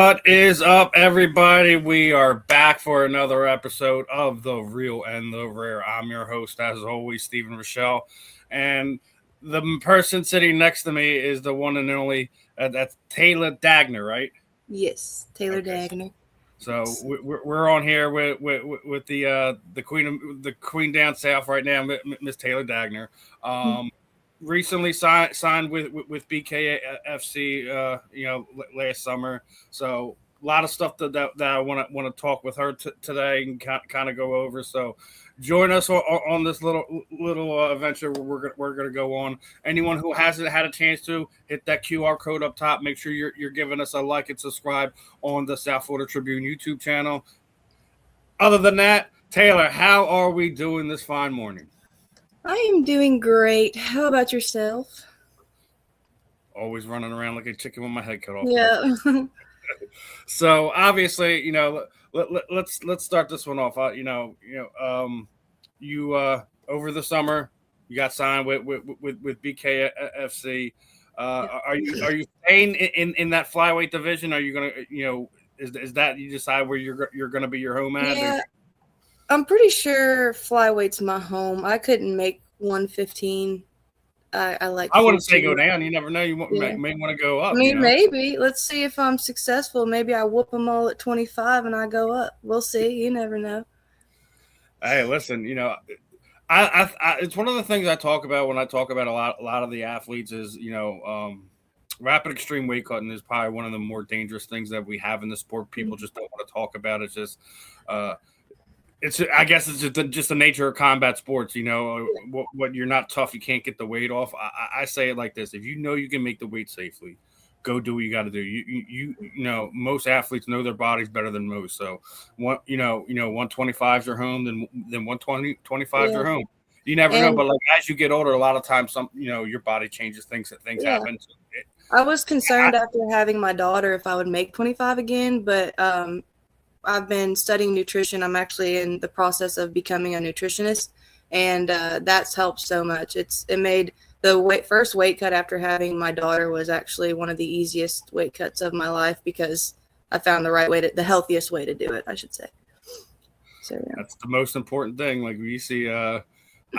What is up, everybody? We are back for another episode of The Real and the Rare. I'm your host, as always, Steven Rychel. And the person sitting next to me is the one and only, that's Taylor Dagner, right? Yes, Taylor Dagner. So we're on here with the queen down south right now, Miss Taylor Dagner. Recently signed with BKFC, last summer. So a lot of stuff that I want to talk with her today and kind of go over. So join us on this little adventure we're gonna go on. Anyone who hasn't had a chance to hit that QR code up top, make sure you're giving us a like and subscribe on the South Florida Tribune YouTube channel. Other than that, Taylor, how are we doing this fine morning? I am doing great. How about yourself? Always running around like a chicken with my head cut off. Yeah. So obviously, let's start this one off. You over the summer you got signed with BKFC. Are you staying in that flyweight division? Are you gonna is that you decide where you're gonna be your home at? Yeah. I'm pretty sure flyweight's my home. I couldn't make 115. I wouldn't say go down. You never know. You may want to go up. I mean, maybe. Let's see if I'm successful. Maybe I whoop them all at 25 and I go up. We'll see. You never know. Hey, listen. I it's one of the things I talk about when I talk about a lot of the athletes is rapid extreme weight cutting is probably one of the more dangerous things that we have in the sport. People just don't want to talk about. It's just I guess it's just the nature of combat sports. What you're not tough, you can't get the weight off. I say it like this: if you know you can make the weight safely, go do what you got to do. You most athletes know their bodies better than most. So 125 is your home, then 125 is your home. You never know, but like as you get older, a lot of times your body changes, things happen. I was concerned after having my daughter if I would make 25 again, but I've been studying nutrition. I'm actually in the process of becoming a nutritionist, and that's helped so much. It made the first weight cut after having my daughter was actually one of the easiest weight cuts of my life because I found the healthiest way to do it, I should say. So yeah. That's the most important thing. Like we see, I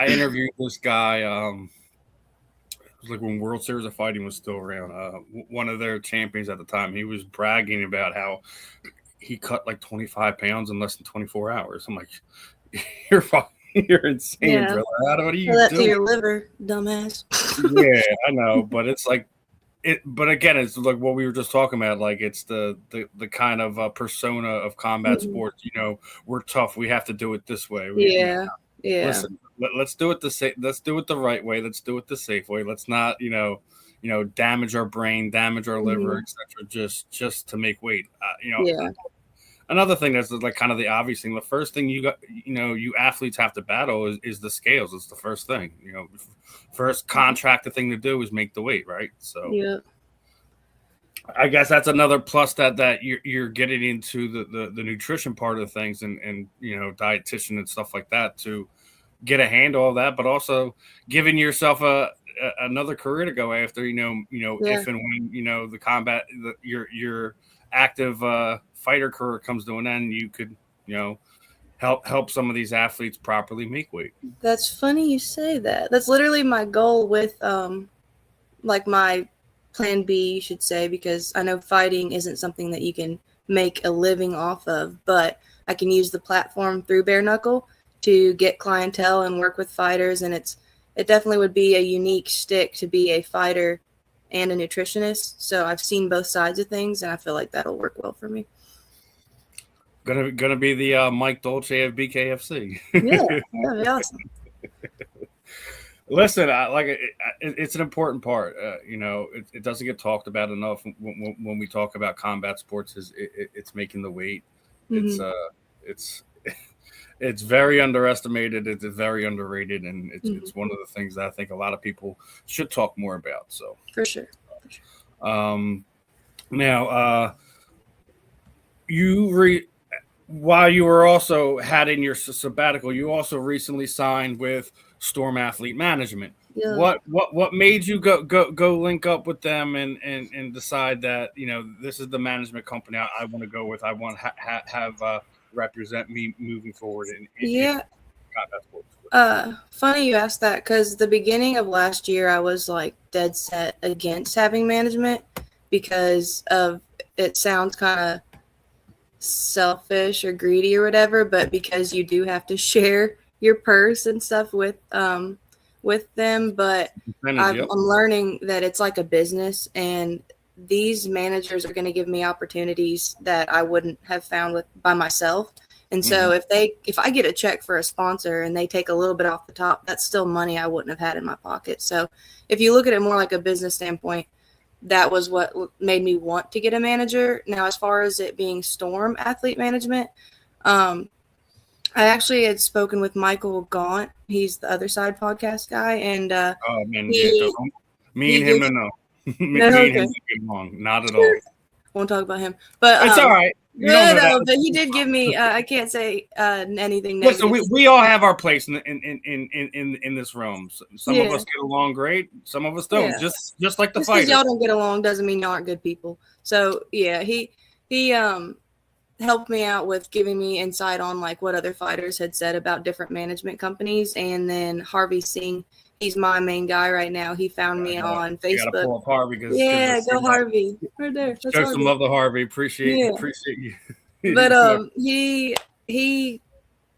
interviewed this guy. It was like when World Series of Fighting was still around. One of their champions at the time. He was bragging about how he cut like 25 pounds in less than 24 hours. I'm like, you're insane, brother. What are you doing? To your liver, dumbass. Yeah, I know, but it's like it. But again, it's like what we were just talking about. Like it's the kind of persona of combat sports. We're tough. We have to do it this way. Yeah. Listen, let's do it let's do it the right way. Let's do it the safe way. Let's not damage our brain, damage our liver, etc. Just to make weight. Another thing that's like kind of the obvious thing. The first thing you athletes have to battle is the scales. It's the first thing. First contracted thing to do is make the weight, right? So I guess that's another plus that you're getting into the nutrition part of things and dietitian and stuff like that to get a handle of that, but also giving yourself another career to go after. If and when the combat your active fighter career comes to an end, you could help some of these athletes properly make weight. That's funny you say that. That's literally my goal with like my plan B, you should say, because I know fighting isn't something that you can make a living off of, but I can use the platform through bare knuckle to get clientele and work with fighters, and it definitely would be a unique stick to be a fighter and a nutritionist. So I've seen both sides of things, and I feel like that'll work well for me. Gonna be the Mike Dolce of BKFC. Yeah, that'd be awesome. Listen, it's an important part. It doesn't get talked about enough when we talk about combat sports. It's making the weight. It's very underestimated. It's very underrated, and it's one of the things that I think a lot of people should talk more about. So for sure. Now, while you were also had in your sabbatical, you also recently signed with Storm Athlete Management. what made you go link up with them and decide that this is the management company I want to go with. I want have represent me moving forward in combat sports. Funny you asked that, because the beginning of last year I was like dead set against having management because of it sounds kind of selfish or greedy or whatever, but because you do have to share your purse and stuff with them. But I'm learning that it's like a business, and these managers are going to give me opportunities that I wouldn't have found by myself. And so if I get a check for a sponsor and they take a little bit off the top, that's still money I wouldn't have had in my pocket. So if you look at it more like a business standpoint, that was what made me want to get a manager. Now, as far as it being Storm Athlete Management, I actually had spoken with Michael Gaunt. He's the Other Side podcast guy. And me and him, no. Me and him don't get along. Not at all. Won't talk about him. But it's all right. No, but he did give me. I can't say anything negative. Listen, we all have our place in this realm. Some of us get along great. Some of us don't. Yeah. Just like the fighters. Y'all don't get along doesn't mean y'all aren't good people. So yeah, he helped me out with giving me insight on like what other fighters had said about different management companies, and then Harvey Singh. He's my main guy right now. He found me on Facebook. You gotta pull up Harvey go Harvey. Right there. Show some love to Harvey. Appreciate you. But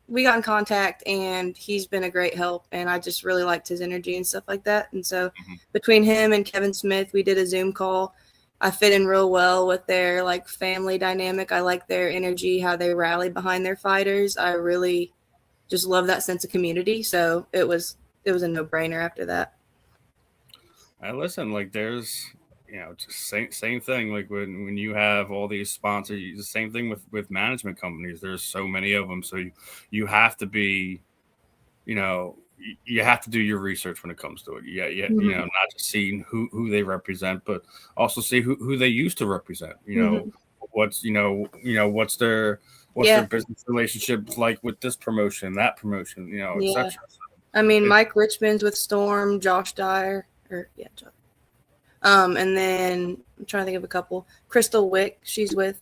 we got in contact, and he's been a great help, and I just really liked his energy and stuff like that. And so between him and Kevin Smith, we did a Zoom call. I fit in real well with their like family dynamic. I like their energy, how they rally behind their fighters. I really just love that sense of community. So it was a no-brainer after that. Listen, like there's, just same thing. Like when you have all these sponsors, the same thing with management companies. There's so many of them, so you have to be, you have to do your research when it comes to it. Not just seeing who they represent, but also see who they used to represent. What's their business relationship like with this promotion, that promotion, etc. I mean, Mike Richmond's with Storm, Josh Dyer, and then I'm trying to think of a couple. Crystal Van Wick. She's with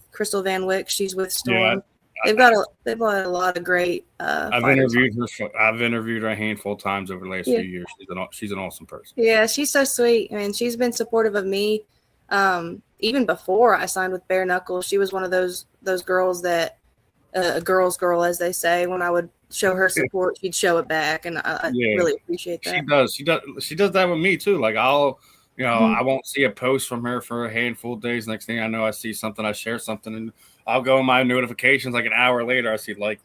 Storm. Yeah, they've got a lot of great. I've interviewed her a handful of times over the last few years. She's an awesome person. Yeah, she's so sweet. I mean, she's been supportive of me. Even before I signed with Bare Knuckles, she was one of those girls that a girl's girl, as they say. When I would show her support, she'd show it back, and I really appreciate that. She does that with me too. Like I won't see a post from her for a handful of days. Next thing I know, I see something, I share something, and I'll go in my notifications. Like an hour later, I see like,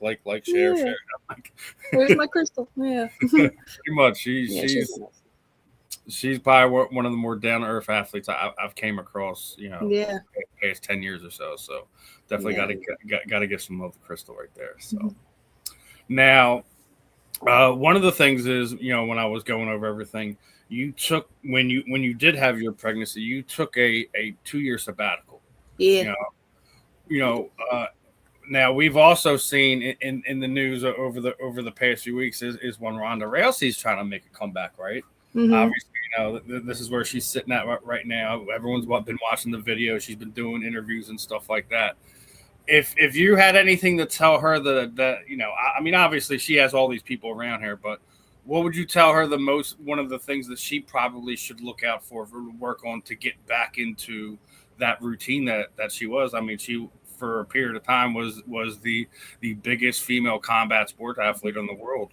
share. I'm like, where's my Crystal? Yeah, pretty much. She's probably one of the more down to earth athletes I've came across. Past 10 years or so. So definitely got to give some love to Crystal right there. So. Now, one of the things is, when I was going over everything, you took when you did have your pregnancy, you took a 2-year sabbatical. Yeah. Now we've also seen in the news over the past few weeks is when Ronda Rousey's trying to make a comeback, right? Obviously, this is where she's sitting at right now. Everyone's been watching the video. She's been doing interviews and stuff like that. If you had anything to tell her that I mean, obviously she has all these people around her, but what would you tell her one of the things that she probably should look out for work on to get back into that routine that she was? I mean, she for a period of time was the biggest female combat sport athlete in the world.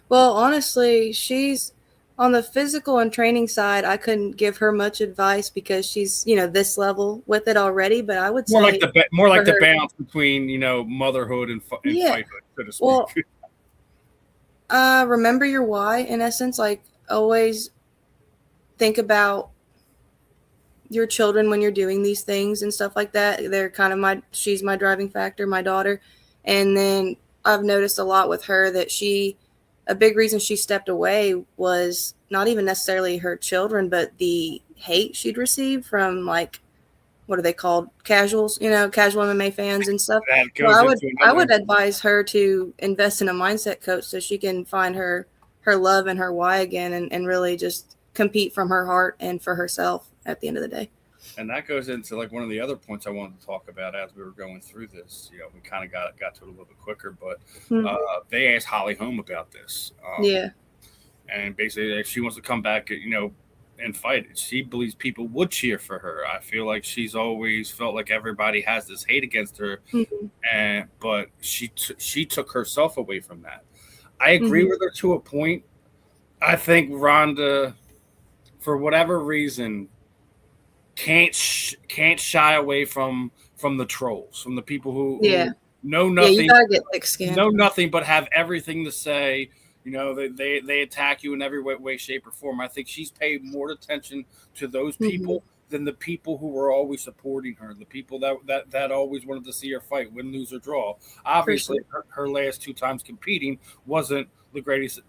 Well, honestly, she's on the physical and training side. I couldn't give her much advice because she's, this level with it already. But I would say more like the balance between, motherhood and fighthood, so to speak. Well, remember your why. In essence, like always think about your children when you're doing these things and stuff like that. They're kind of she's my driving factor, my daughter. And then I've noticed a lot with her that a big reason she stepped away was not even necessarily her children, but the hate she'd received from like, what are they called? Casuals, casual MMA fans and stuff. I would advise her to invest in a mindset coach so she can find her her love and her why again, and really just compete from her heart and for herself at the end of the day. And that goes into like one of the other points I wanted to talk about as we were going through this. You know, we kind of got to it a little bit quicker, but they asked Holly Holm about this. And basically, if she wants to come back, you know, and fight, she believes people would cheer for her. I feel like she's always felt like everybody has this hate against her, but she took herself away from that. I agree with her to a point. I think Ronda, for whatever reason, can't shy away from the trolls, from the people who know nothing. You gotta get thick skin. Know nothing but have everything to say. You know, they attack you in every way, shape, or form. I think she's paid more attention to those people than the people who were always supporting her, the people that always wanted to see her fight, win, lose, or draw. Obviously, her last 2 times competing wasn't the greatest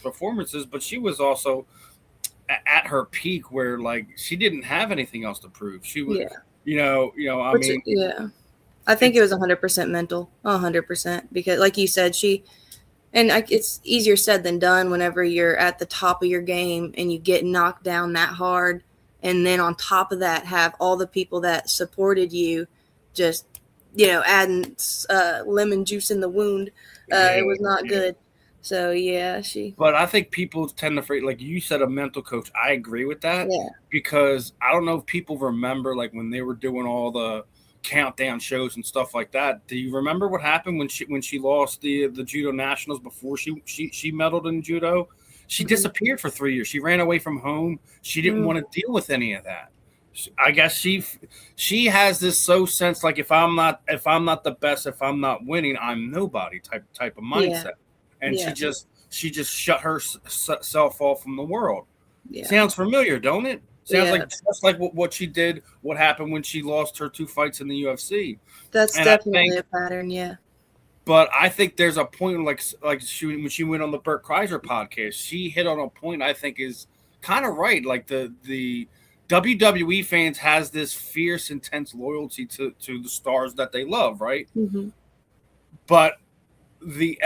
performances, but she was also at her peak where, like, she didn't have anything else to prove. She was, I think it was 100% mental, 100%, because like you said, it's easier said than done whenever you're at the top of your game and you get knocked down that hard. And then on top of that, have all the people that supported you just, adding lemon juice in the wound. It was not good. So, But I think people tend to forget, like you said, a mental coach. I agree with that. Yeah. Because I don't know if people remember, like, when they were doing all the countdown shows and stuff like that. Do you remember what happened when she lost the judo nationals before she medaled in judo? She disappeared for 3 years. She ran away from home. She didn't want to deal with any of that. I guess she has this sense like if I'm not the best, if I'm not winning, I'm nobody type of mindset. Yeah. And she just shut herself off from the world. Yeah. Sounds familiar, don't it? Sounds like just like what she did, what happened when she lost her 2 fights in the UFC. That's definitely a pattern, yeah. But I think there's a point when she went on the Bert Kreischer podcast, she hit on a point I think is kind of right. Like the WWE fans has this fierce, intense loyalty to the stars that they love, right? Mm-hmm. But the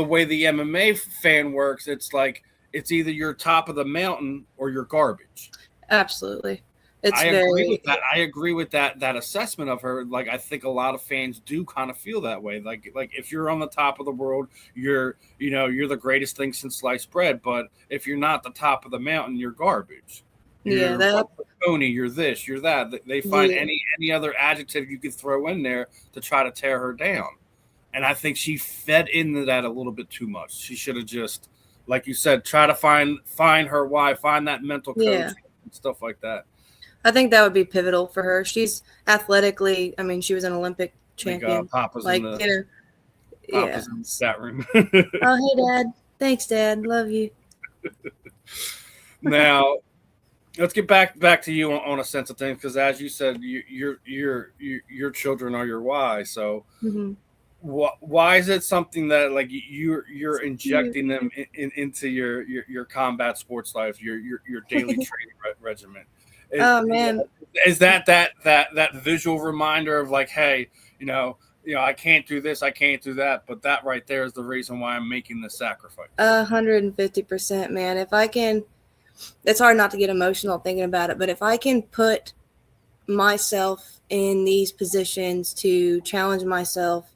way the MMA fan works, it's like it's either you're top of the mountain or you're garbage. Absolutely. I agree with that. I agree with that assessment of her. Like, I think a lot of fans do kind of feel that way. Like if you're on the top of the world, you're the greatest thing since sliced bread. But if you're not the top of the mountain, you're garbage. You're phony. You're this. You're that. They find any other adjective you could throw in there to try to tear her down. And I think she fed into that a little bit too much. She should have just, like you said, try to find her why, find that mental coach and stuff like that. I think that would be pivotal for her. She's athletically, I mean, she was an Olympic champion. Papa's in the chat room. Oh, hey, Dad. Thanks, Dad. Love you. Now, let's get back to you on a sense of things, because as you said, your children are your why. So. Mm-hmm. Why is it something that like you're injecting them into your combat sports life, your daily training regimen? Is that visual reminder of like, hey, I can't do this, I can't do that, but that right there is the reason why I'm making the sacrifice. 150%, man. If I can, it's hard not to get emotional thinking about it, but if I can put myself in these positions to challenge myself,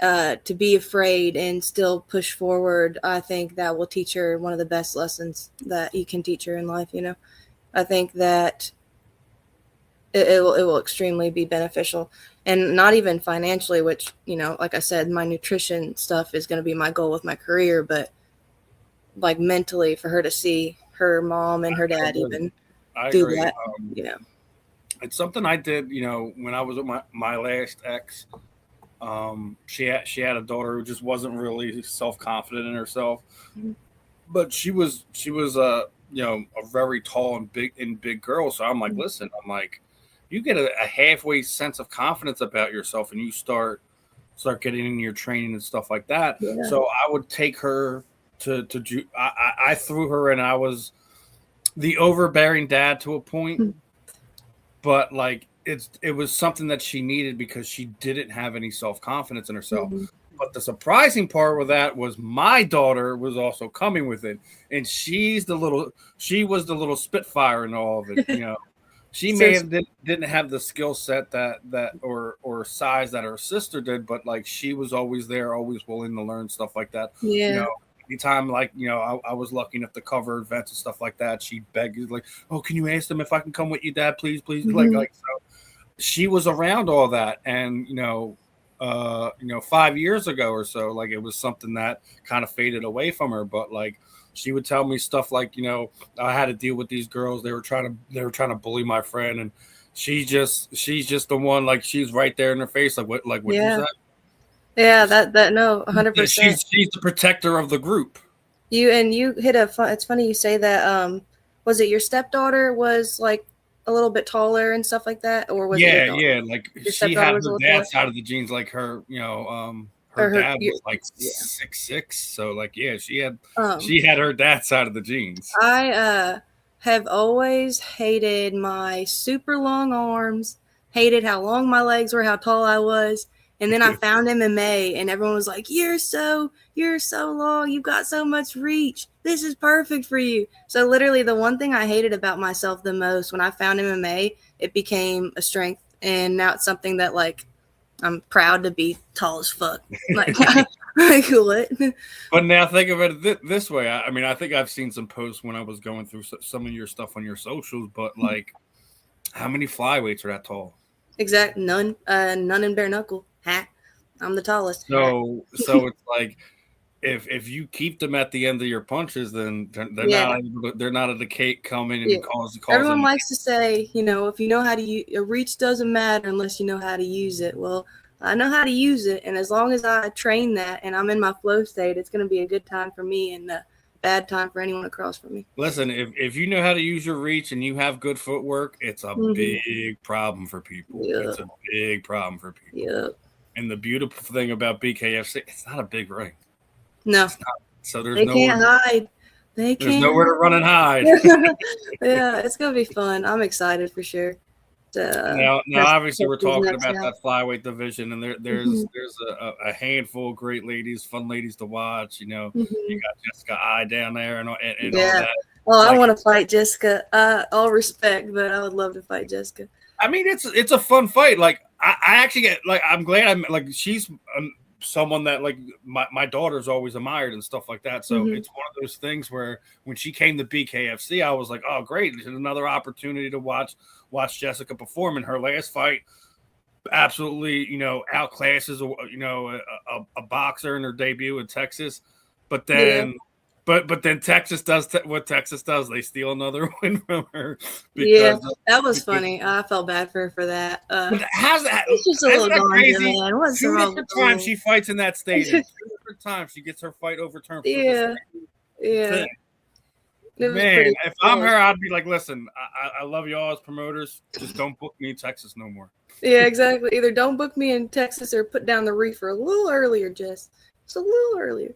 to be afraid and still push forward, I think that will teach her one of the best lessons that you can teach her in life. I think that it will extremely be beneficial, and not even financially, which, like I said, my nutrition stuff is going to be my goal with my career, but like mentally for her to see her mom and her dad even do that, It's something I did, when I was with my last ex. She had a daughter who just wasn't really self-confident in herself, but she was a very tall and big girl. So I'm like, listen, you get a halfway sense of confidence about yourself, and you start getting in your training and stuff like that. Yeah. So I would take her to I threw her, and I was the overbearing dad to a point, but like. It was something that she needed because she didn't have any self-confidence in herself. But the surprising part with that was my daughter was also coming with it, and she was the little spitfire in all of it. You know, she may have didn't have the skill set that or size that her sister did, but like she was always there, always willing to learn stuff like that. Yeah. You know, anytime like I was lucky enough to cover events and stuff like that, she'd beg like, "Oh, can you ask them if I can come with you, Dad? Please." Like so. She was around all that, and 5 years ago or so, like it was something that kind of faded away from her. But like she would tell me stuff like, I had to deal with these girls. They were trying to bully my friend, and she's just the one. Like she's right there in her face. Like what you said. Yeah, that no, 100%. She's the protector of the group. You hit it's funny you say that. Was it your stepdaughter was like a little bit taller and stuff like that, or was it like she had her dad's side of the genes, like her dad was like 6'6", so like she had her dad's side of the genes. I have always hated my super long arms, hated how long my legs were, how tall I was. And then I found MMA, and everyone was like, you're so long. You've got so much reach. This is perfect for you. So literally the one thing I hated about myself the most when I found MMA, it became a strength. And now it's something that like I'm proud to be tall as fuck. Like what? But now think of it this way. I mean, I think I've seen some posts when I was going through some of your stuff on your socials, but like how many flyweights are that tall? Exactly. None in bare knuckle. I'm the tallest. So it's like if you keep them at the end of your punches, then they're not at the cake coming and cause. Everyone likes to say, if you know how to use a reach doesn't matter unless you know how to use it. Well, I know how to use it, and as long as I train that and I'm in my flow state, it's going to be a good time for me and a bad time for anyone across from me. Listen, if you know how to use your reach and you have good footwork, it's a big problem for people. Yep. It's a big problem for people. Yep. And the beautiful thing about BKFC, it's not a big ring. No. So there's they can't hide. There's nowhere to run and hide. Yeah, it's gonna be fun. I'm excited for sure. Now, obviously, we're talking about that flyweight division, and there's a handful of great ladies, fun ladies to watch. You got Jessica I down there and all that. Well, I want to fight Jessica. All respect, but I would love to fight Jessica. I mean, it's a fun fight. Like I actually get like I'm glad I'm like she's someone that like my daughter's always admired and stuff like that. So it's one of those things where when she came to BKFC, I was like, oh great, there's another opportunity to watch Jessica perform. In her last fight, absolutely outclasses a boxer in her debut in Texas, but then. But then Texas does what Texas does. They steal another win from her. That was funny. I felt bad for her for that. How's that? It's just a little crazy. Man. What's Two different times she fights in that stadium. 2 different times she gets her fight overturned. Yeah. Man, if I'm her, I'd be like, listen, I love y'all as promoters. Just don't book me in Texas no more. Yeah, exactly. Either don't book me in Texas or put down the reefer a little earlier, Jess. Just a little earlier.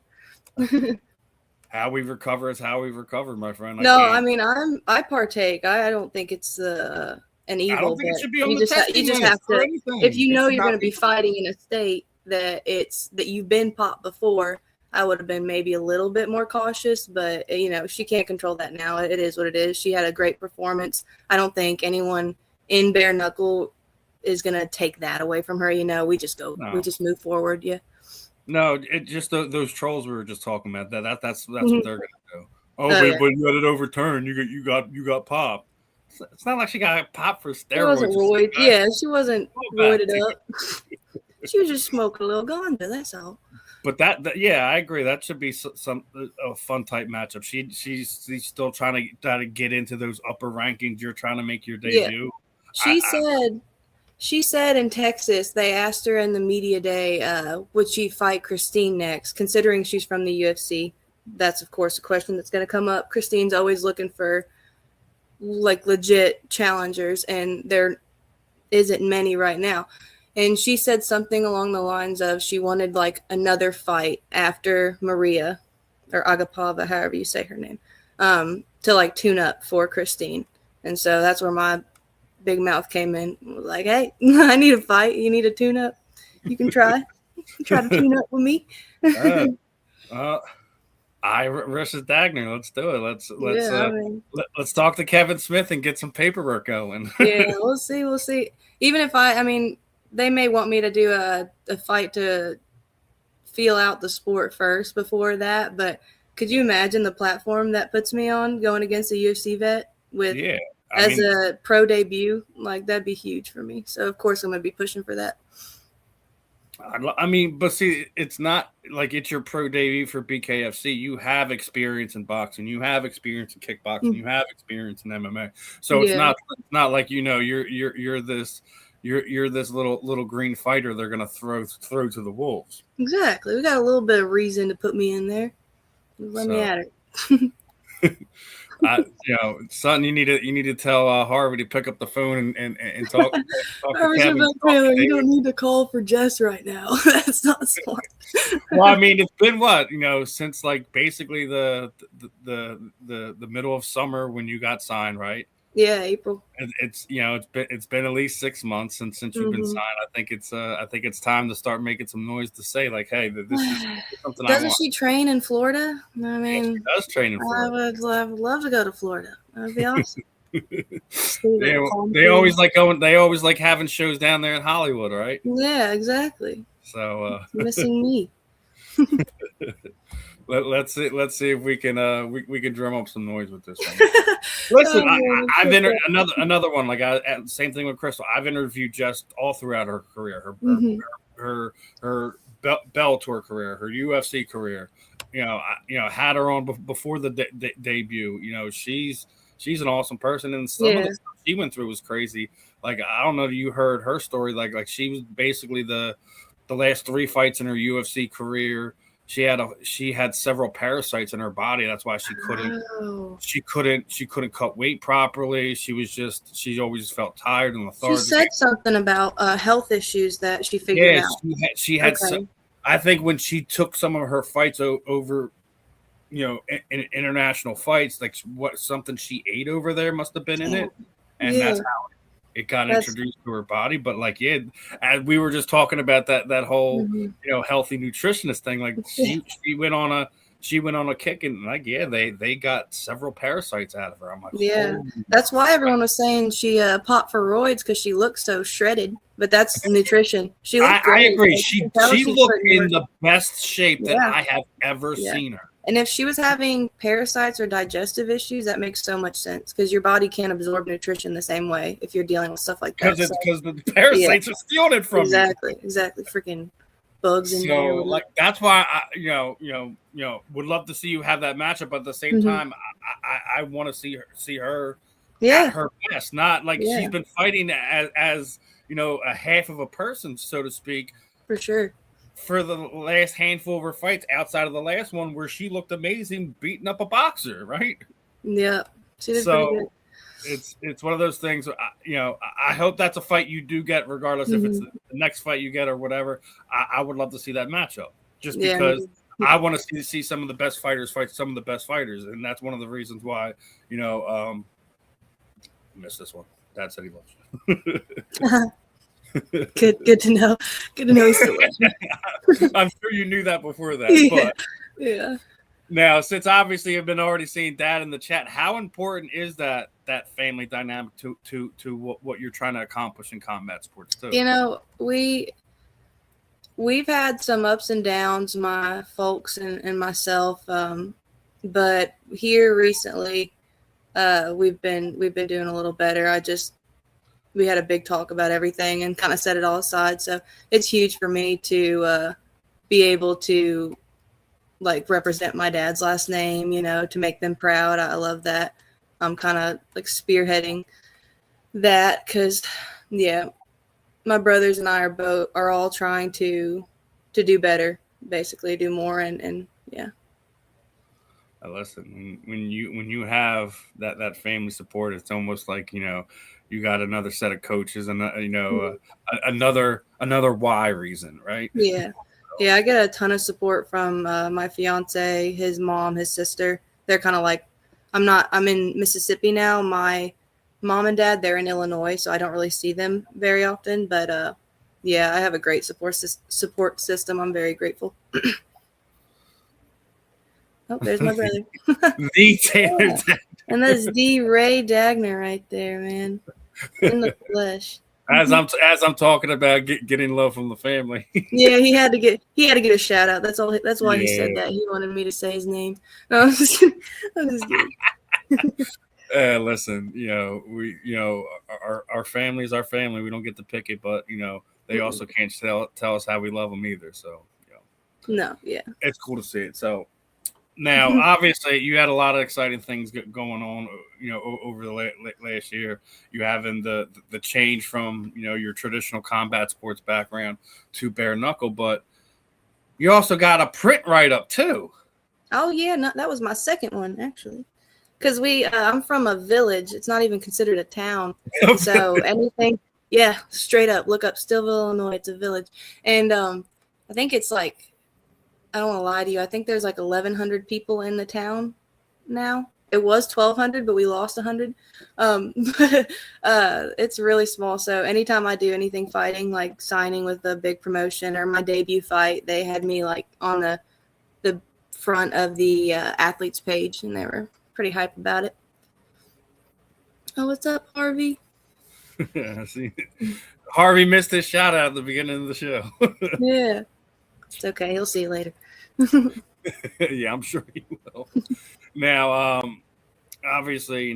How we recover is how we recover, my friend. I mean, I partake. I don't think it's an evil. I don't think it should be on you the just have to. If you know you're going to be fighting in a state that you've been popped before, I would have been maybe a little bit more cautious. But she can't control that now. It is what it is. She had a great performance. I don't think anyone in bare knuckle is going to take that away from her. We just go. No. We just move forward. Yeah. No, it just those trolls we were just talking about. That's what they're gonna do. Oh, but you got it overturned. You got popped. It's not like she got popped for steroids. She wasn't roided. Yeah, she wasn't roided up. She was just smoking a little ganja. That's all. But that I agree. That should be a fun type matchup. She's still trying to get into those upper rankings. You're trying to make your debut. Yeah. She said in Texas, they asked her in the media day, would she fight Christine next, considering she's from the UFC? That's, of course, a question that's going to come up. Christine's always looking for, like, legit challengers, and there isn't many right now. And she said something along the lines of she wanted, like, another fight after Maria, or Agapova, however you say her name, to, like, tune up for Christine. And so that's where my big mouth came in, like, hey, I need a fight. You need a tune-up. You can try. Try to team up with me. I versus Dagner. Let's do it. Let's talk to Kevin Smith and get some paperwork going. Yeah, we'll see. We'll see. Even if they may want me to do a fight to feel out the sport first before that. But could you imagine the platform that puts me on going against a UFC vet with a pro debut? Like, that'd be huge for me. So of course I'm going to be pushing for that. I mean, but see, it's not like it's your pro debut for BKFC. You have experience in boxing. You have experience in kickboxing. You have experience in MMA. So it's not like, you know, you're this little green fighter they're gonna throw to the wolves. Exactly. We got a little bit of reason to put me in there. Let me at it. You know, son, you need to tell Harvey to pick up the phone and talk. Harvey's Taylor, you don't need to call for Jess right now. That's not smart. Well, I mean, it's been what, you know, since like basically the middle of summer when you got signed, right? Yeah, April. It's you know it's been at least 6 months since you've been signed. I think it's time to start making some noise to say like, hey, this is something. Doesn't she train in Florida? I mean, yes, she does train in Florida. I would love to go to Florida. That'd be awesome. they always like going. They always like having shows down there in Hollywood, right? Yeah, exactly. So missing me. Let's see if we can drum up some noise with this one. Listen, I've entered another one. Like same thing with Crystal. I've interviewed just all throughout her career, her Bellator career, her UFC career. You know, had her on before the debut. You know, she's an awesome person, and some of the stuff she went through was crazy. Like, I don't know if you heard her story. Like she was basically the last 3 fights in her UFC career. She had several parasites in her body. That's why she couldn't cut weight properly. She always felt tired and lethargic. She said something about health issues that she figured out. She had some, I think when she took some of her fights over, you know, in international fights, like something she ate over there must have been in it, and that's how it got introduced to her body. But like, as we were just talking about that whole you know, healthy nutritionist thing, like she went on a kick, and like, they got several parasites out of her. I'm like, that's why everyone was saying she popped for roids, because she looked so shredded. But that's the nutrition. She looked I agree. She looked in the best shape that I have ever seen her. And if she was having parasites or digestive issues, that makes so much sense, because your body can't absorb nutrition the same way if you're dealing with stuff like that. Because the parasites are stealing it from you. Exactly. Freaking bugs in there. So, like, that's why I would love to see you have that matchup, but at the same time, I want to see her at her best. Not like she's been fighting as you know, a half of a person, so to speak. For sure. For the last handful of her fights, outside of the last one where she looked amazing beating up a boxer, right? Yeah. She did so pretty good. It's one of those things. You know, I hope that's a fight you do get, regardless if it's the next fight you get or whatever. I would love to see that matchup, just because I want to see some of the best fighters fight some of the best fighters, and that's one of the reasons why, you know, I missed this one. Dad said he loves you. Good to know. Good to know he's still watching. I'm sure you knew that before that. But now, since obviously you've been already seeing Dad in the chat, how important is that family dynamic to what you're trying to accomplish in combat sports too? You know, we've had some ups and downs, my folks and myself, but here recently, we've been doing a little better. We had a big talk about everything and kind of set it all aside. So it's huge for me to be able to like represent my dad's last name, you know, to make them proud. I love that. I'm kind of like spearheading that, because my brothers and I are all trying to do better, basically do more, and Listen, when you have that family support, it's almost like, you know, you got another set of coaches and you know, another why reason, right? Yeah. I get a ton of support from my fiance, his mom, his sister. They're kind of like, I'm in Mississippi now. My mom and dad, they're in Illinois, so I don't really see them very often, but Yeah, I have a great support system. I'm very grateful. Oh, there's my brother. The Taylor Yeah. And that's D. Ray Dagner right there, man, in the flesh. As I'm talking about getting love from the family. Yeah, he had to get a shout out. That's all. That's why he said that. He wanted me to say his name. No, I'm just kidding. Listen, our family is our family. We don't get to pick it, but they also can't tell us how we love them either. So no, yeah, it's cool to see it. So now, obviously, you had a lot of exciting things going on, over the last year. You having the change from your traditional combat sports background to bare knuckle, but you also got a print write up too. Oh yeah, no, that was my second one actually. Because I'm from a village. It's not even considered a town. So anything, yeah, straight up, look up Stillville, Illinois. It's a village. And I think it's like, I don't want to lie to you, I think there's like 1,100 people in the town now. It was 1,200, but we lost 100. But it's really small. So anytime I do anything fighting, like signing with a big promotion or my debut fight, they had me like on the front of the athletes page, and they were pretty hype about it. Oh, what's up, Harvey? See, Harvey missed his shout out at the beginning of the show. Yeah, it's okay. He'll see you later. Yeah, I'm sure he will. Now, obviously,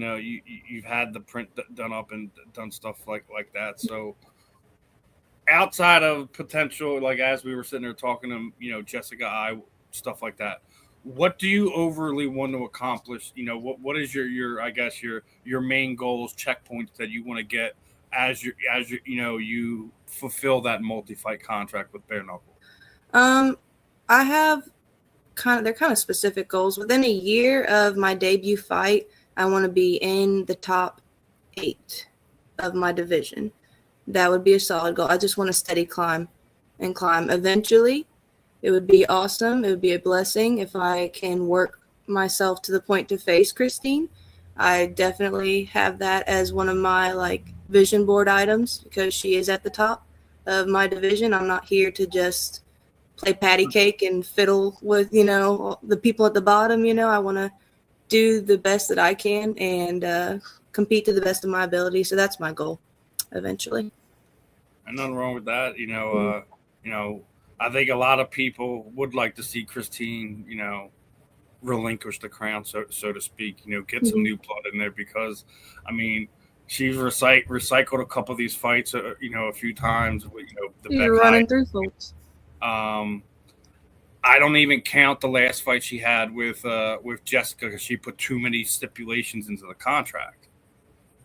you've had the print done up and done stuff like that. So, outside of potential, like as we were sitting there talking to Jessica, stuff like that, what do you overly want to accomplish? What is your I guess your main goals, checkpoints that you want to get as you fulfill that multi-fight contract with bare knuckle? I have they're kind of specific goals. Within a year of my debut fight, I want to be in the top 8 of my division. That would be a solid goal. I just want to steady climb. Eventually, it would be awesome. It would be a blessing if I can work myself to the point to face Christine. I definitely have that as one of my vision board items because she is at the top of my division. I'm not here to just play patty cake and fiddle with, the people at the bottom. I want to do the best that I can and compete to the best of my ability. So that's my goal eventually. And nothing wrong with that. I think a lot of people would like to see Christine, relinquish the crown, so to speak, get some new blood in there because, she's recycled a couple of these fights, a few times. You're running through folks. I don't even count the last fight she had with Jessica because she put too many stipulations into the contract.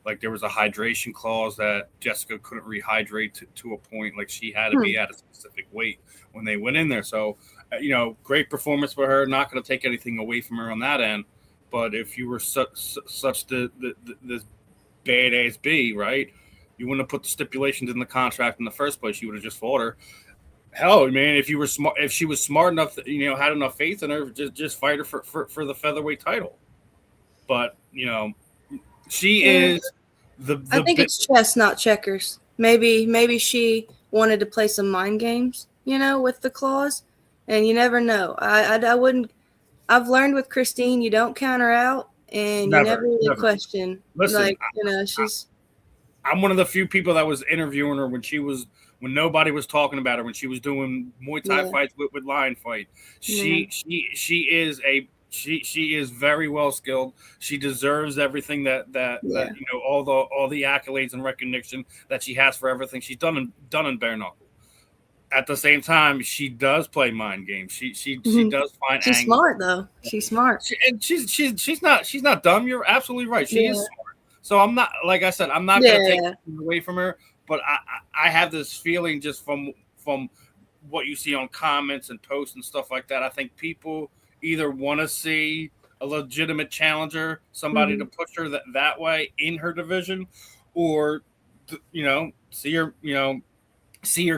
Like there was a hydration clause that Jessica couldn't rehydrate to a point. Like she had to be at a specific weight when they went in there. So, great performance for her. Not going to take anything away from her on that end. But if you were such this badass B, right, you wouldn't have put the stipulations in the contract in the first place. You would have just fought her. Hell, man, if she was smart enough, had enough faith in her, just fight her for the featherweight title. But she is the I think it's chess, not checkers. Maybe she wanted to play some mind games, with the clause, and you never know. I wouldn't. I've learned with Christine, you don't count her out, and you never really question. Listen, she's. I'm one of the few people that was interviewing her when nobody was talking about her, when she was doing Muay Thai fights with Lion Fight. She is very well skilled. She deserves everything that all the accolades and recognition that she has for everything she's done in bare knuckle. At the same time, she does play mind games. She does find. She's smart though. She's smart. She's not dumb. You're absolutely right. She is smart. So I'm not, like I said, I'm not going to take anything away from her. But I have this feeling just from what you see on comments and posts and stuff like that. I think people either want to see a legitimate challenger, somebody to push her that way in her division, or see her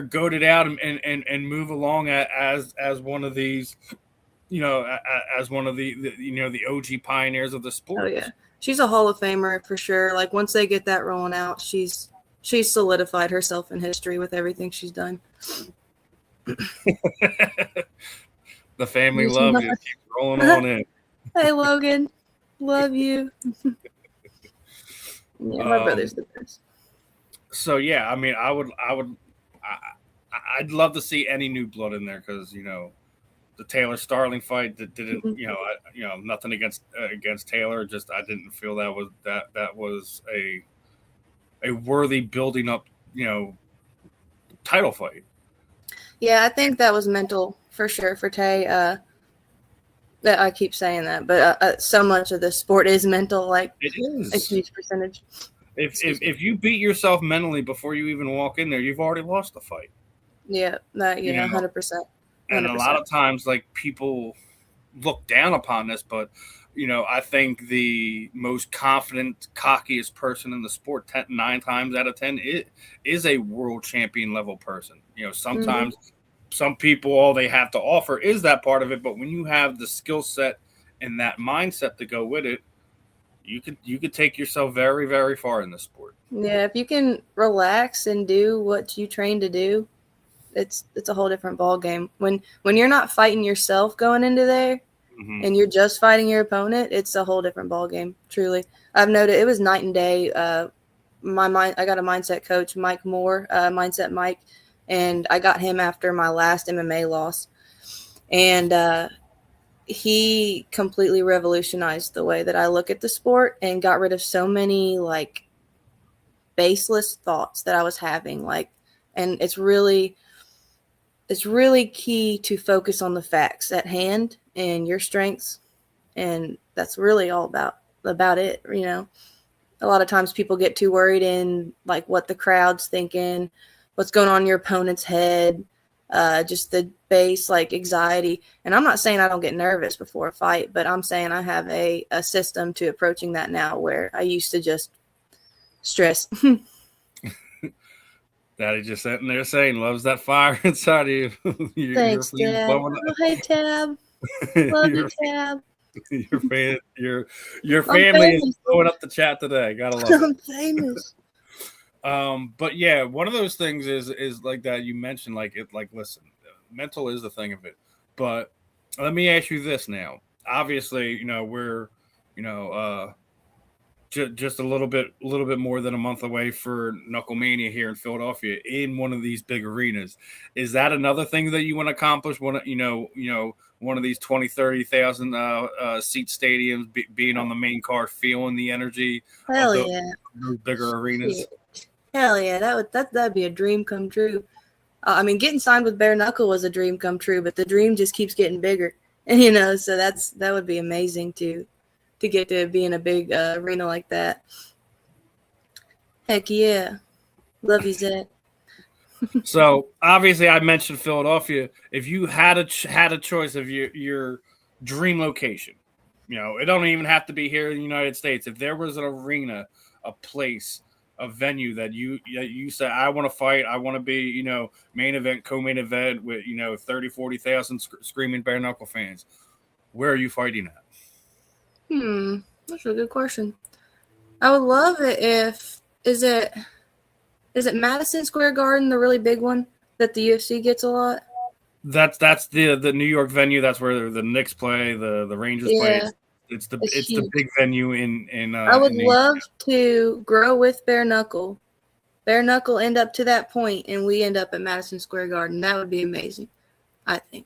goaded out and move along as one of these, as one of the OG pioneers of the sport. Oh yeah, she's a Hall of Famer for sure. Like once they get that rolling out, she's she's solidified herself in history with everything she's done. The family loves you. Keep rolling on in. Hey, Logan. Love you. Yeah, my brother's the best. So yeah, I mean, I'd love to see any new blood in there because the Taylor Starling fight that didn't nothing against Taylor, just I didn't feel that was a worthy building up title fight. Yeah, I think that was mental for sure for Tay. That I keep saying that, but so much of the sport is mental. Like it is a huge percentage. If you beat yourself mentally before you even walk in there, you've already lost the fight. Yeah, 100%. And a lot of times, like, people look down upon this, but I think the most confident, cockiest person in the sport, 9 times out of 10, it is a world champion level person. Sometimes some people, all they have to offer is that part of it, but when you have the skill set and that mindset to go with it, you could take yourself very, very far in the sport. Yeah, if you can relax and do what you train to do, it's a whole different ball game. When you're not fighting yourself going into there, and you're just fighting your opponent, it's a whole different ball game. Truly, I've noted it was night and day. I got a mindset coach, Mike Moore, Mindset Mike, and I got him after my last MMA loss, and he completely revolutionized the way that I look at the sport and got rid of so many like baseless thoughts that I was having. And it's really key to focus on the facts at hand and your strengths. And that's really all about it. A lot of times people get too worried in like what the crowd's thinking, what's going on in your opponent's head, just the base like anxiety. And I'm not saying I don't get nervous before a fight, but I'm saying I have a system to approaching that now where I used to just stress. Daddy just sitting there saying, loves that fire inside of you. Thanks, Dad. Oh, hey, Tab. Love you, Tab. Your family is blowing up the chat today. Gotta love it. I'm famous. But yeah, one of those things is like that you mentioned, listen, mental is the thing of it. But let me ask you this now. Obviously, we're just a little bit more than a month away for Knucklemania here in Philadelphia in one of these big arenas. Is that another thing that you want to accomplish? One of these 20, 30,000 seat stadiums, being on the main card, feeling the energy of those bigger arenas. Hell yeah, that'd be a dream come true. I mean, getting signed with Bare Knuckle was a dream come true, but the dream just keeps getting bigger. So that would be amazing to get to be in a big arena like that. Heck yeah. Love you, Zach. So obviously I mentioned Philadelphia. If you had a choice of your dream location, it don't even have to be here in the United States. If there was an arena, a place, a venue that you said, I want to fight, I want to be, main event, co-main event with, 30, 40,000 screaming bare knuckle fans, where are you fighting at? That's a good question. I would love it if is it Madison Square Garden, the really big one that the UFC gets a lot? That's the New York venue. That's where the Knicks play, the Rangers play. It's the big venue in I would love to grow with Bare Knuckle. Bare Knuckle end up to that point and we end up at Madison Square Garden. That would be amazing, I think.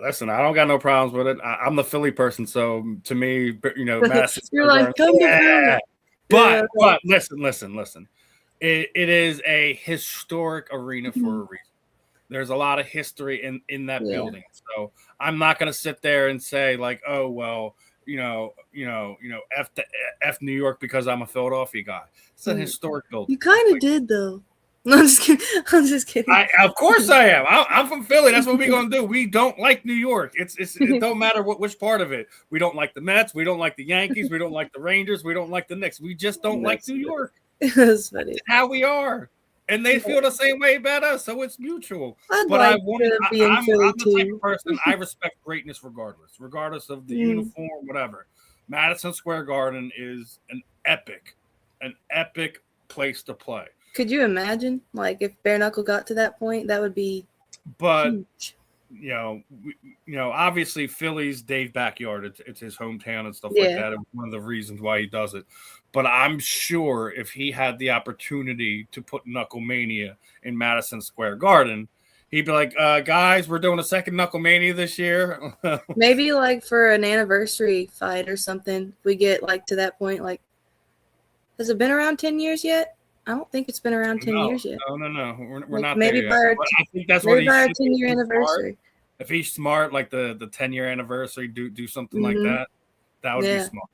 Listen, I don't got no problems with it. I'm the Philly person, so to me, Madison You're like, come to Philly. But listen. It is a historic arena for a reason. There's a lot of history in that building. So I'm not going to sit there and say like, oh well, F New York because I'm a Philadelphia guy. It's a historic building. You kind of did though. No, I'm just kidding. Of course I am. I'm from Philly. That's what we're gonna do. We don't like New York. It don't matter which part of it. We don't like the Mets. We don't like the Yankees. We don't like the Rangers. We don't like the Knicks. We just don't like New York. That's funny. It's how we are, and they feel the same way about us. So it's mutual. I'm the type of person. I respect greatness regardless of the uniform, whatever. Madison Square Garden is an epic an epic place to play. Could you imagine, like, if bare knuckle got to that point? That would be huge. Obviously Philly's Dave's backyard. It's his hometown and stuff like that. And one of the reasons why he does it. But I'm sure if he had the opportunity to put Knucklemania in Madison Square Garden, he'd be like, guys, we're doing a second Knucklemania this year. Maybe like for an anniversary fight or something, we get like to that point. Like, has it been around 10 years yet? I don't think it's been around 10 years yet. No. We're not maybe there yet. I think that's what our 10-year anniversary. If he's smart, like the 10-year anniversary, do something like that. That would be smart.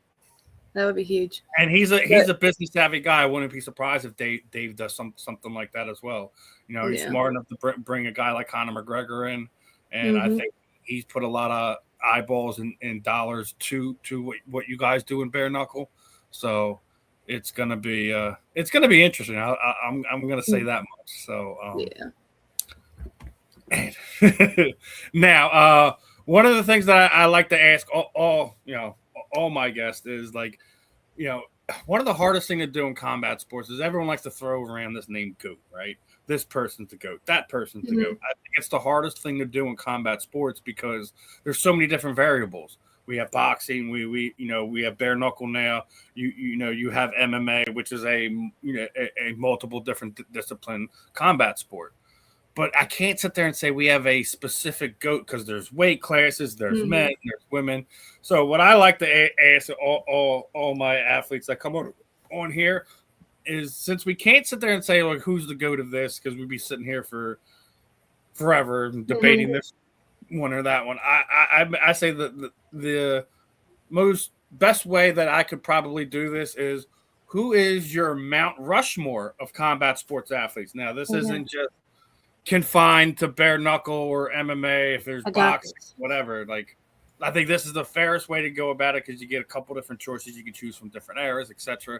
That would be huge. And he's a business savvy guy. I wouldn't be surprised if Dave does something like that as well. He's smart enough to bring a guy like Conor McGregor in, and I think he's put a lot of eyeballs and dollars to what you guys do in bare knuckle. So it's gonna be interesting. I'm gonna say that much. So Now, one of the things that I like to ask all my guests is, like, one of the hardest thing to do in combat sports is everyone likes to throw around this name GOAT, right? This person's the GOAT, that person's the GOAT. I think it's the hardest thing to do in combat sports because there's so many different variables. We have boxing, we have bare knuckle now. You have MMA, which is a multiple different discipline combat sport. But I can't sit there and say we have a specific GOAT because there's weight classes, there's men, there's women. So what I like to ask all my athletes that come on here is, since we can't sit there and say, like, who's the GOAT of this, because we'd be sitting here for forever debating this one or that one. I say that the most best way that I could probably do this is, who is your Mount Rushmore of combat sports athletes? Now, this isn't just confined to bare knuckle or MMA. If there's boxing, whatever, like, I think this is the fairest way to go about it, because you get a couple different choices you can choose from, different eras, etc.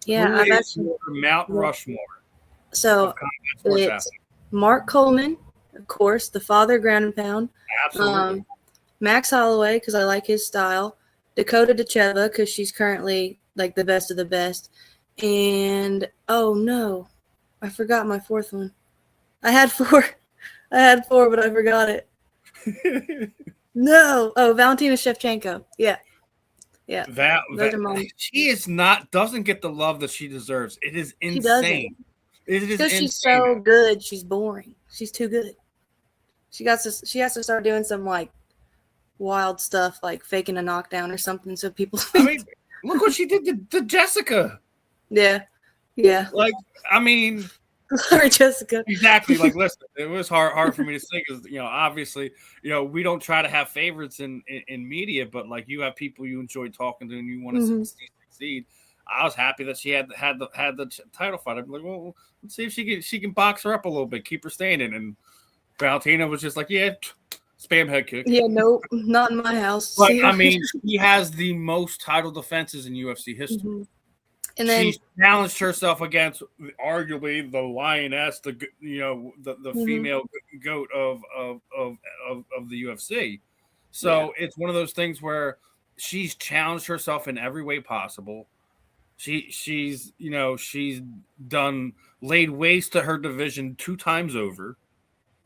Yeah, that's Mount Rushmore. So it's Mark Coleman, of course, the father of ground and pound. Absolutely. Max Holloway, because I like his style. Dakota Decheva, because she's currently like the best of the best. And oh no, I forgot my fourth one. I had four, but I forgot it. No. Oh, Valentina Shevchenko. Yeah. She doesn't get the love that she deserves. It is insane. It is because she's so good. She's boring. She's too good. She has to start doing some like wild stuff, like faking a knockdown or something, so people. I mean, look what she did to Jessica. Yeah. Like, I mean. Sorry, Jessica. Exactly. Like, listen, it was hard for me to say, because obviously, we don't try to have favorites in media, but like, you have people you enjoy talking to and you want to succeed. I was happy that she had the title fight. I'm like, well, let's see if she can box her up a little bit, keep her standing. And Valentina was just like, yeah, spam head kick. Yeah, nope, not in my house. But I mean, he has the most title defenses in UFC history. And then she challenged herself against arguably the lioness, the female GOAT of the UFC. So it's one of those things where she's challenged herself in every way possible. She's laid waste to her division 2 times over.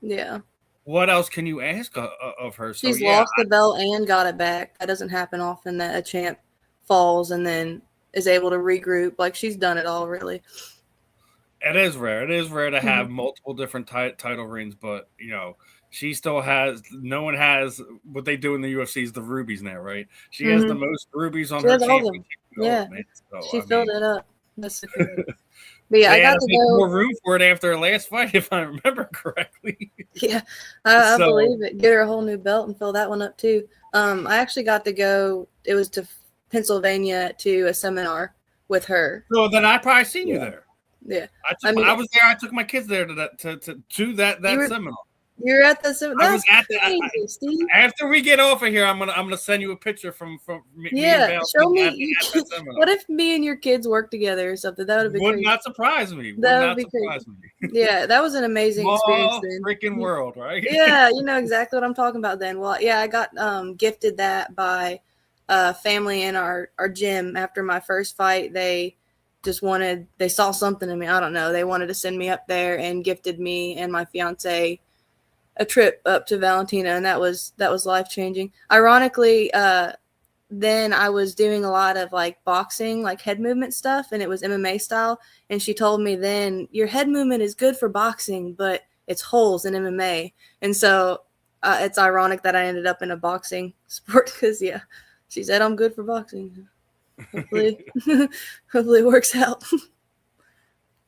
Yeah. What else can you ask of her? She's lost the belt and got it back. That doesn't happen often, that a champ falls and then is able to regroup. Like, she's done it all, really. It is rare. It is rare to have multiple different title reigns, but she still has. No one has what they do in the UFC is the rubies now, right? She has the most rubies on her championship. Yeah, she filled it up. That's the good. But yeah, I got to go more room for it after her last fight, if I remember correctly. Yeah, I believe it. Get her a whole new belt and fill that one up too. I actually got to go. It was to Pennsylvania to a seminar with her. So then I probably seen you there. Yeah, I was there. I took my kids there to that seminar. You're at the seminar. I was at the. After we get off of here, I'm gonna send you a picture from me. Yeah, show me. What if me and your kids work together or something? That would not surprise me. That would be crazy. Yeah, that was an amazing experience. Then. Freaking world, right? Yeah, you know exactly what I'm talking about. Then, well, yeah, I got gifted that by family in our gym after my first fight. They just they saw something in me. I don't know. They wanted to send me up there and gifted me and my fiance a trip up to Valentina, and that was life-changing. Ironically, then I was doing a lot of like boxing, like head movement stuff, and it was MMA style. And she told me then, your head movement is good for boxing, but it's holes in MMA. And so it's ironic that I ended up in a boxing sport because, yeah, she said I'm good for boxing. Hopefully, hopefully it works out.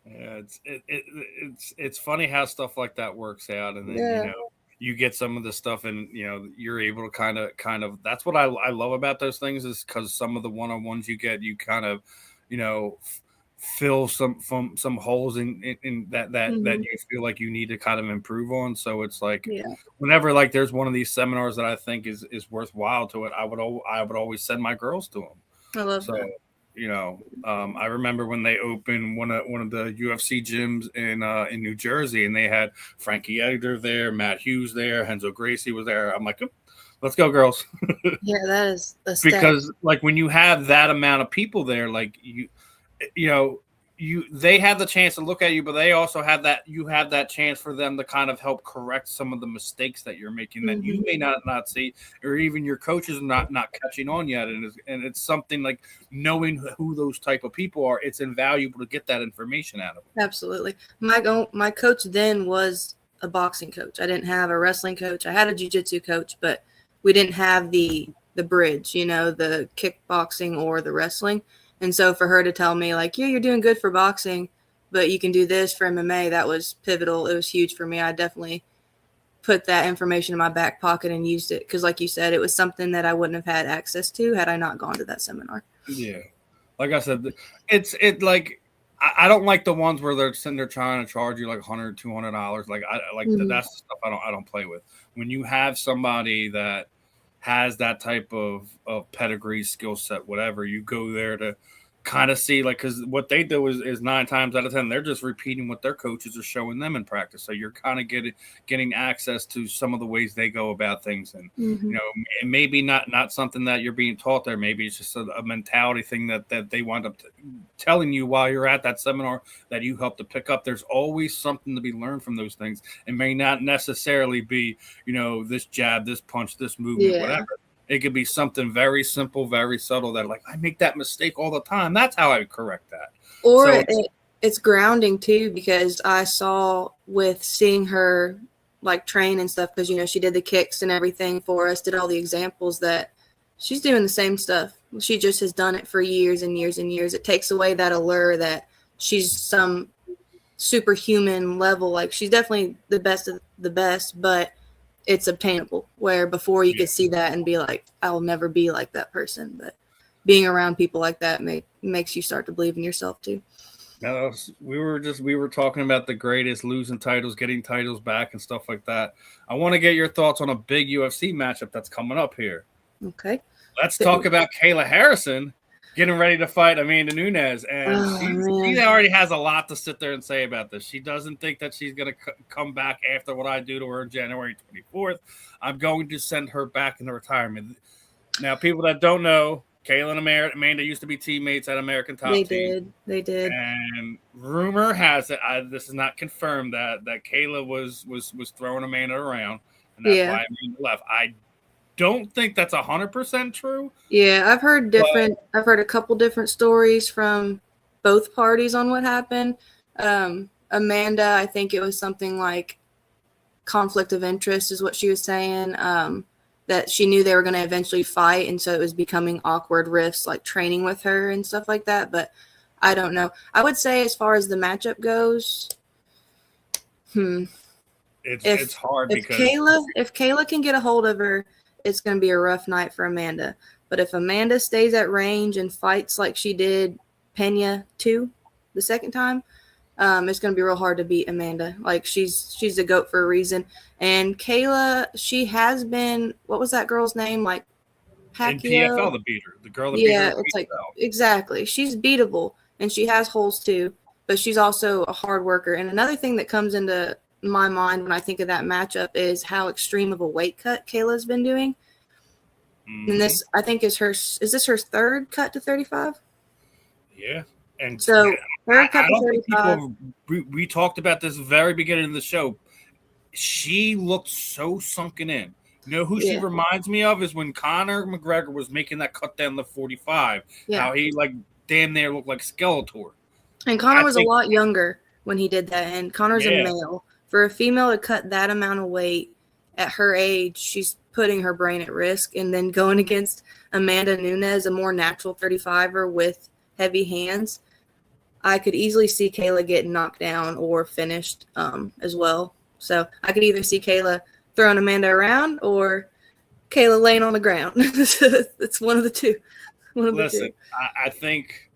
Yeah, it's funny how stuff like that works out, and then you get some of the stuff, and you're able to kind of. That's what I love about those things, is because some of the one-on-ones you get, you kind of, fill some holes in that that you feel like you need to kind of improve on. So it's like whenever like there's one of these seminars that I think is worthwhile to it, I would always send my girls to them. I love that. I remember when they opened one of the UFC gyms in New Jersey, and they had Frankie Edgar there, Matt Hughes there, Renzo Gracie was there. I'm like, let's go, girls. Yeah, that is because like when you have that amount of people there, like they have the chance to look at you, but they also have that chance for them to kind of help correct some of the mistakes that you're making that you may not see, or even your coaches are not catching on yet. And it's something like knowing who those type of people are. It's invaluable to get that information out of them. Absolutely. My coach then was a boxing coach. I didn't have a wrestling coach. I had a jiu-jitsu coach, but we didn't have the bridge, the kickboxing or the wrestling. And so for her to tell me like, yeah, you're doing good for boxing, but you can do this for MMA, that was pivotal. It was huge for me. I definitely put that information in my back pocket and used it. Because like you said, it was something that I wouldn't have had access to had I not gone to that seminar. Yeah. Like I said, like, I don't like the ones where they're sitting there trying to charge you like $100, $200. Like that's the stuff I don't play with. When you have somebody that has that type of pedigree, skill set, whatever, you go there to kind of see, like, because what they do is 9 times out of 10 they're just repeating what their coaches are showing them in practice. So you're kind of getting access to some of the ways they go about things, and it may be not something that you're being taught there. Maybe it's just a mentality thing that they wind up telling you while you're at that seminar that you help to pick up. There's always something to be learned from those things. It may not necessarily be this jab, this punch, this movement, whatever. It could be something very simple, very subtle that, like, I make that mistake all the time. That's how I correct that. Or it's grounding, too, because I saw with seeing her, like, train and stuff, because, she did the kicks and everything for us, did all the examples, that she's doing the same stuff. She just has done it for years and years and years. It takes away that allure that she's some superhuman level. Like, she's definitely the best of the best, but it's obtainable, where before you could see that and be like, I'll never be like that person. But being around people like that makes you start to believe in yourself too. No, we were talking about the greatest, losing titles, getting titles back and stuff like that. I want to get your thoughts on a big UFC matchup that's coming up here. Okay. Let's talk about Kayla Harrison getting ready to fight Amanda Nunes. And she already has a lot to sit there and say about this. She doesn't think that she's going to come back after what I do to her on January 24th. I'm going to send her back into retirement. Now, people that don't know, Kayla and Amanda used to be teammates at American Top Team. They did. And rumor has it, this is not confirmed, that Kayla was throwing Amanda around. And that's why Amanda left. I don't think that's 100% true. Yeah, I've heard a couple different stories from both parties on what happened. Amanda, I think it was something like conflict of interest is what she was saying, that she knew they were going to eventually fight, and so it was becoming awkward rifts, like training with her and stuff like that. But I don't know. I would say as far as the matchup goes, it's hard if Kayla can get a hold of her, it's going to be a rough night for Amanda. But if Amanda stays at range and fights like she did Pena 2 the second time, it's going to be real hard to beat Amanda. Like, she's a GOAT for a reason. And Kayla, she has been, what was that girl's name? Like, Pacquiao? In PFL, the beater. The girl that beat her. Yeah, it's like, exactly. She's beatable, and she has holes too, but she's also a hard worker. And another thing that comes into my mind when I think of that matchup is how extreme of a weight cut Kayla's been doing. And this, I think, is this her third cut to 35? Yeah. And so her I don't think people. We talked about this very beginning of the show. She looked so sunken in. You know who she reminds me of is when Conor McGregor was making that cut down the 45. How he like damn near looked like Skeletor. And Conor was a lot younger when he did that, and Conor's a male. For a female to cut that amount of weight at her age, she's putting her brain at risk. And then going against Amanda Nunes, a more natural 35er with heavy hands, I could easily see Kayla getting knocked down or finished as well. So I could either see Kayla throwing Amanda around or Kayla laying on the ground. It's one of the two. Listen, I think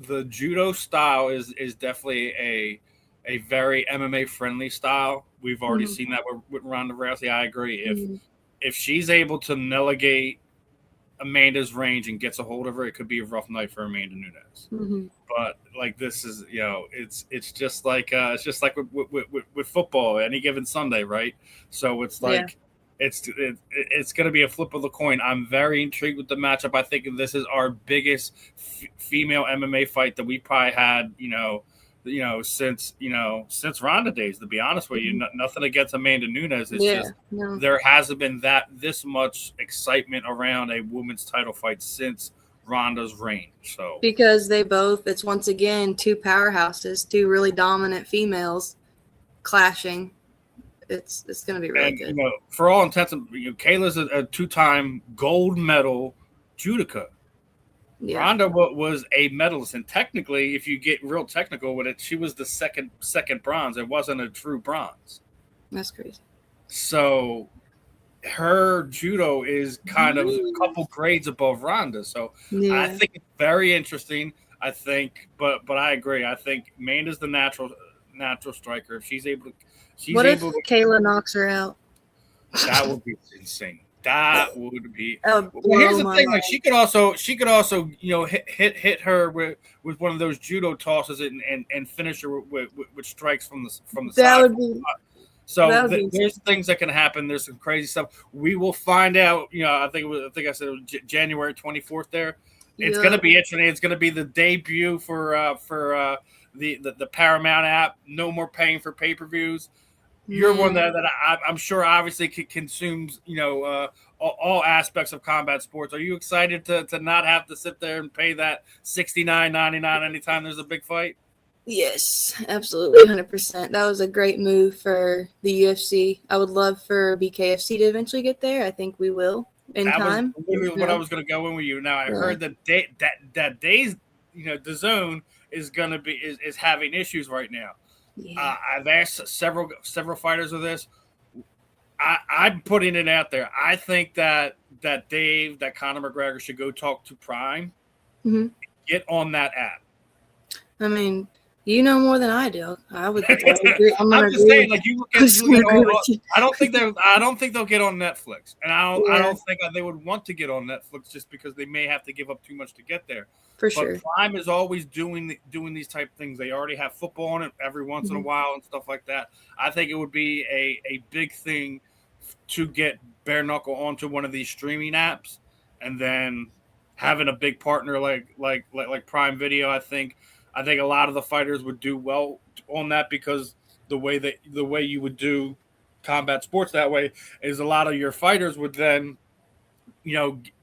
the judo style is definitely a very MMA friendly style. We've already seen that with Ronda Rousey. I agree. If she's able to navigate Amanda's range and gets a hold of her, it could be a rough night for Amanda Nunes. But like this is, it's just like with football any given Sunday, right? So it's like it's going to be a flip of the coin. I'm very intrigued with the matchup. I think this is our biggest female MMA fight that we probably had, since Ronda days. To be honest with you, nothing against Amanda Nunes. It's there hasn't been this much excitement around a women's title fight since Ronda's reign. So because it's once again two powerhouses, two really dominant females clashing. It's going to be really good. For all intents, Kayla's a two-time gold medal judoka. Yeah. Ronda was a medalist, and technically, if you get real technical with it, she was the second bronze. It wasn't a true bronze. That's crazy. So her judo is kind of a couple grades above Ronda. So I think it's very interesting. I think, but I agree. I think Amanda's the natural striker. If she's able to, if Kayla knocks her out? That would be insane. That would be. Well, here's the thing: like she could also hit her with one of those judo tosses and finish her with strikes from the that side. Would be. So there's things that can happen. There's some crazy stuff. We will find out. I think I said it was January 24th. There, it's going to be interesting. It's going to be the debut for the Paramount app. No more paying for pay-per-views. You're one that I'm sure obviously consumes, all aspects of combat sports. Are you excited to not have to sit there and pay that $69.99 anytime there's a big fight? Yes, absolutely, 100%. That was a great move for the UFC. I would love for BKFC to eventually get there. I think we will in time. Was literally what I was going to go in with you. Now I heard that DAZN is having issues right now. Yeah. I've asked several fighters of this. I'm putting it out there. I think that Conor McGregor should go talk to Prime. Get on that app. I mean, you know more than I do. I would agree. I'm just saying, like you look at I don't think they'll get on Netflix, and I don't think they would want to get on Netflix just because they may have to give up too much to get there. For sure. But Prime is always doing these type of things. They already have football on it every once in a while and stuff like that. I think it would be a big thing to get bare knuckle onto one of these streaming apps, and then having a big partner like Prime Video. I think a lot of the fighters would do well on that because the way you would do combat sports that way is a lot of your fighters would then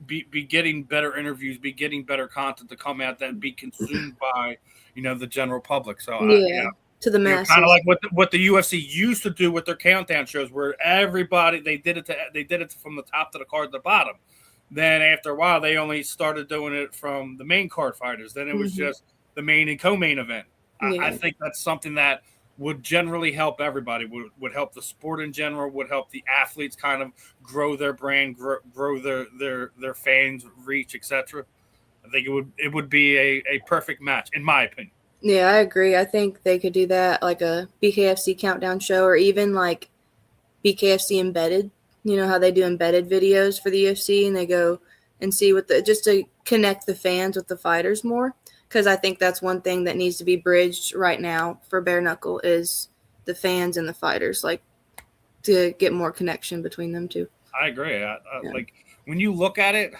be getting better interviews, be getting better content to come out that be consumed by the general public. So to the masses, kind of like what the UFC used to do with their countdown shows, where everybody they did it from the top to the card to the bottom. Then after a while, they only started doing it from the main card fighters. Then it was just the main and co-main event. I think that's something that would generally help everybody, would help the sport in general, would help the athletes kind of grow their brand, grow their fans reach, etc. I think it would be a perfect match, in my opinion. Yeah, I agree. I think they could do that, like a BKFC countdown show, or even like BKFC embedded. You know how they do embedded videos for the UFC, and they go and see just to connect the fans with the fighters more. Because I think that's one thing that needs to be bridged right now for bare knuckle is the fans and the fighters, like to get more connection between them two. I agree. Like when you look at it,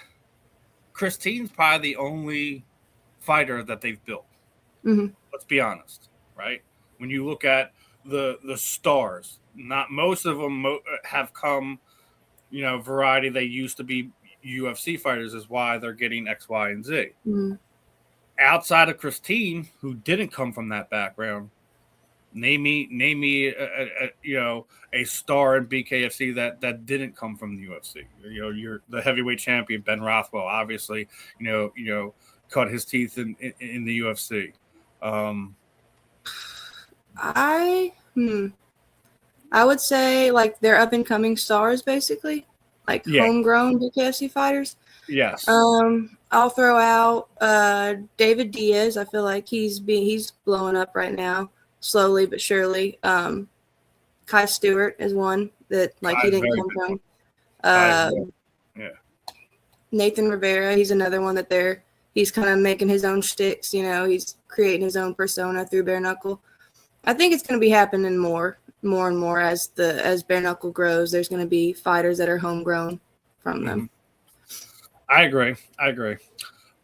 Christine's probably the only fighter that they've built. Let's be honest, right? When you look at the stars, not most of them have come, variety. They used to be UFC fighters, is why they're getting X, Y, and Z. Outside of Christine, who didn't come from that background, name me a star in BKFC that didn't come from the UFC. You're the heavyweight champion Ben Rothwell, obviously. Cut his teeth in the UFC. I would say like they're up and coming stars, basically, like homegrown BKFC fighters. Yes. I'll throw out David Diaz. I feel like he's blowing up right now, slowly but surely. Kai Stewart is one that he didn't come from. Nathan Rivera, he's another one that he's kind of making his own shticks. He's creating his own persona through bare knuckle. I think it's going to be happening more and more as bare knuckle grows. There's going to be fighters that are homegrown from them. I agree.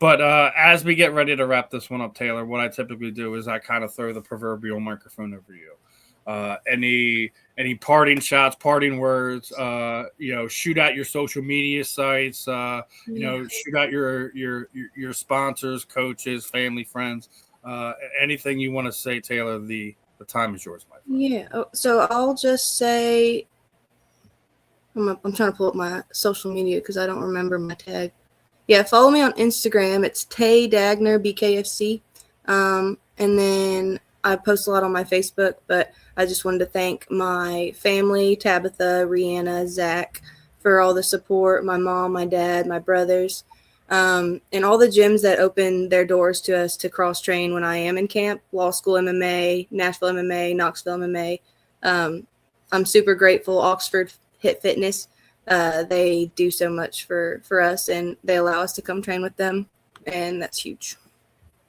But as we get ready to wrap this one up, Taylor, what I typically do is I kind of throw the proverbial microphone over you. Any parting shots, parting words, shoot out your social media sites, shoot out your sponsors, coaches, family, friends, anything you want to say, Taylor, the time is yours, my friend. Yeah. So I'll just say, I'm trying to pull up my social media because I don't remember my tag. Yeah, follow me on Instagram. It's Tay Dagner BKFC. And then I post a lot on my Facebook, but I just wanted to thank my family, Tabitha, Rihanna, Zach, for all the support, my mom, my dad, my brothers, and all the gyms that open their doors to us to cross-train when I am in camp, Law School MMA, Nashville MMA, Knoxville MMA. I'm super grateful. Oxford Hit Fitness, they do so much for us, and they allow us to come train with them, and that's huge.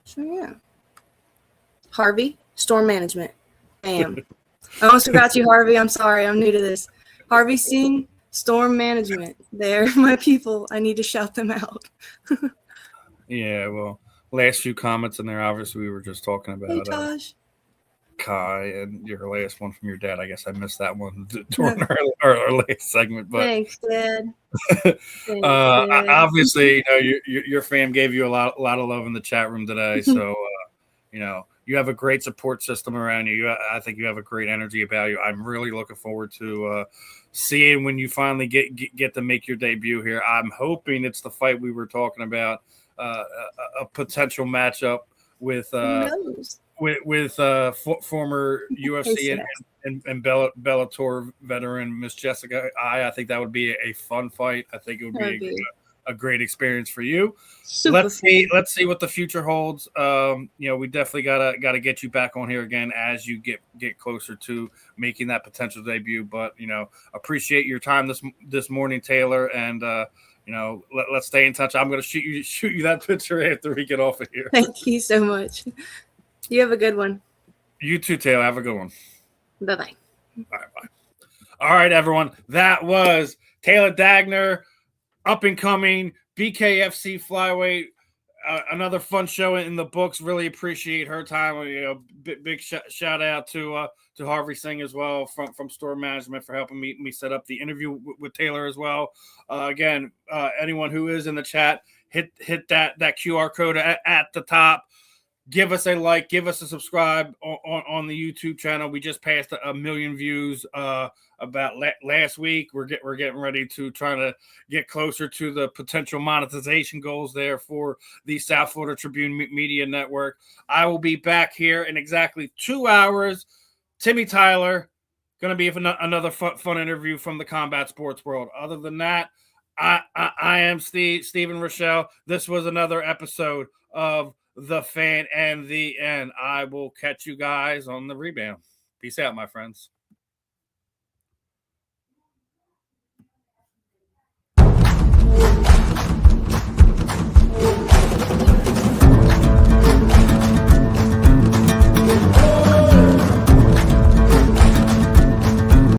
So, yeah. Harvey, Storm Management. Bam. I almost forgot you, Harvey. I'm sorry. I'm new to this. Harvey Singh, Storm Management. They're my people. I need to shout them out. Yeah, well, last few comments in there, obviously, we were just talking about Kai and your last one from your dad. I guess I missed that one during our last segment. But thanks, Dad. Obviously, your fam gave you a lot of love in the chat room today. So, you have a great support system around you. I think you have a great energy about you. I'm really looking forward to seeing when you finally get to make your debut here. I'm hoping it's the fight we were talking about, a potential matchup with former UFC and Bellator veteran Miss Jessica. I think that would be a fun fight. I think it would be a great experience for you. Let's see what the future holds. We definitely gotta get you back on here again as you get closer to making that potential debut. But appreciate your time this morning, Taylor, and let's stay in touch. I'm gonna shoot you that picture after we get off of here. Thank you so much. You have a good one. You too, Taylor. Have a good one. Bye-bye. Bye. All right, everyone. That was Taylor Dagner, up and coming BKFC Flyweight. Another fun show in the books. Really appreciate her time. Big shout out to Harvey Singh as well from Storm Management for helping me set up the interview with Taylor as well. Again, anyone who is in the chat, hit that QR code at the top. Give us a like, give us a subscribe on the YouTube channel. We just passed 1 million views about last week. We're getting ready to try to get closer to the potential monetization goals there for the South Florida Tribune Media Network. I will be back here in exactly 2 hours. Timmy Tyler, going to be another fun interview from the combat sports world. Other than that, I am Steven Rychel. This was another episode of The Fan and the End. I will catch you guys on the rebound. Peace out, my friends.